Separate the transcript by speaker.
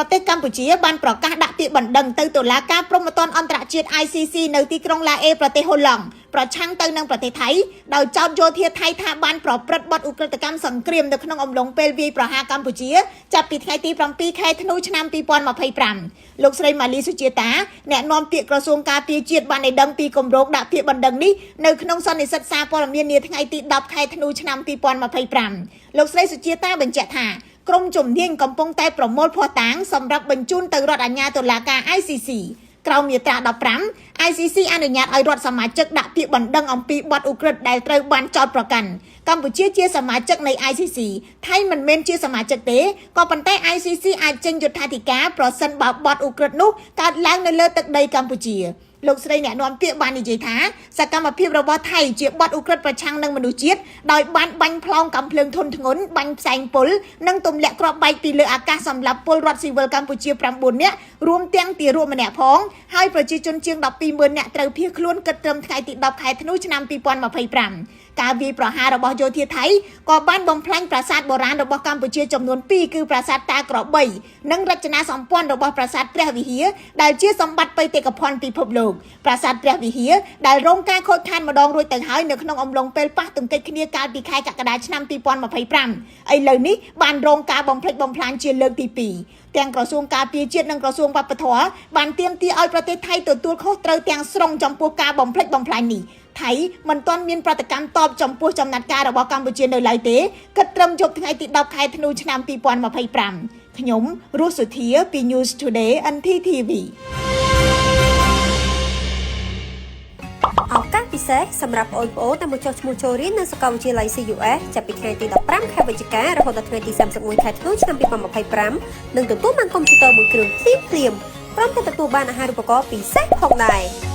Speaker 1: ប្រទេសកម្ពុជាបានប្រកាសដាក់ពាក្យបណ្ដឹងទៅតុលាការព្រហ្មទណ្ឌអន្តរជាតិ ICC នៅទីក្រុងឡាអេប្រទេសហូឡង់ប្រឆាំងទៅនឹងប្រទេសថៃដោយចោទយោធាថៃថាបានប្រព្រឹត្តបទឧក្រិដ្ឋកម្មសង្គ្រាមនៅក្នុងអំឡុងពេលវាយប្រហារកម្ពុជាចាប់ពីថ្ងៃទី7 ខែធ្នូឆ្នាំ2025លោកស្រីម៉ាលីសុជាតាអ្នកនាំពាក្យក្រសួងការពារជាតិបានឲ្យដឹងពីគម្រោងដាក់ពាក្យបណ្ដឹងនេះនៅក្នុងសន្និសីទសារព័ត៌មាននាថ្ងៃទី10 ខែធ្នូឆ្នាំ2025លោកស្រីសុជាតាបញ្ជាក់ថាក្រុមជំនាញកំពុងតែប្រមូលភស្តុតាងសម្រាប់បញ្ជូនទៅរដ្ឋអាជ្ញាតុលាការ ICC ក្រោមមាត្រា15 ICC អនុញ្ញាតឲ្យរដ្ឋសមាជិកដាក់ពាក្យបណ្ដឹងអំពីបទឧក្រិដ្ឋដែលត្រូវបានចោទប្រកាន់កម្ពុជាជាសមាជិកនៃ ICC ថៃមិនមែនជាសមាជិកទេក៏ប៉ុន្តែ ICC អាចចេញយុត្ថាធិការប្រសិនបើបទឧក្រិដ្ឋនោះកើតឡើងនៅលើទឹកដីកម្ពុជាលោកស្រីអ្នកនាំពាក្យបាននិយាយថាសកម្មភាពរបស់ថៃជាបទឧក្រិដ្ឋប្រឆាំងនឹងមនុស្សជាតិដោយបានបាញ់ផ្លោងកាំភ្លើងធុនធ្ងន់បាញ់ផ្សែងពុលនិងទម្លាក់គ្រាប់បែកពីលើអាកាសសម្រាប់ពលរដ្ឋស៊ីវិលកម្ពុជា9នាក់រួមទាំងទារកម្នាក់ផងហើយប្រជាជនជាង120,000នាក់ត្រូវភៀសខ្លួនគិតត្រឹមថ្ងៃទី10 ខែធ្នូឆ្នាំ2025ការវាយប្រហាររបស់យោធាថៃក៏បានបំផ្លាញប្រាសាទបុរាណរបស់កម្ពុជាចំនួន2គឺប្រាសាទតាក្របីនិងរចនាសម្ព័ន្ធរបស់ប្រាសាទព្រះវិហារដែលជាសម្បត្តិបេតិកភណ្ឌពិភពលោកប្រាសាទព្រះវិហារដែលរងការខូចខាតម្ដងរួចទៅហើយនៅក្នុងអំឡុងពេលប៉ះទង្គិចគ្នាកាលពីខែកក្កដាឆ្នាំ2025ឥឡូវនេះបានរងការបំផ្លិចបំផ្លាញជាលើកទី2ទាំងក្រសួងការពារជាតិនិងក្រសួងវប្បធម៌បានទាមទារឲ្យប្រទេសថៃទទួលខុសត្រូវទាំងស្រុងចំពោះការបំផ្លិចបំផ្លាញនេះថៃមិនទាន់មានប្រតិកម្មតបចំពោះចំណាត់ការរបស់កម្ពុជានៅឡើយទេគិតត្រឹមយប់ថ្ងៃទី10 ខែធ្នូឆ្នាំ2025ខ្ញុំរស់សុធាពី News Today NTTV
Speaker 2: ឱកាសពិសេសសម្រាប់បងប្អូនដែលមកចុះឈ្មោះចូលរៀននៅសាកលវិទ្យាល័យ CUS ចាប់ពីថ្ងៃទី15 ខែវិច្ឆិការហូតដល់ថ្ងៃទី31 ខែធ្នូឆ្នាំ2025នឹងទទួលបានកុំព្យូទ័រមួយគ្រឿងភ្លាមៗព្រមទាំងទទួលបានអាហារូបករណ៍ពិសេសផងដែរ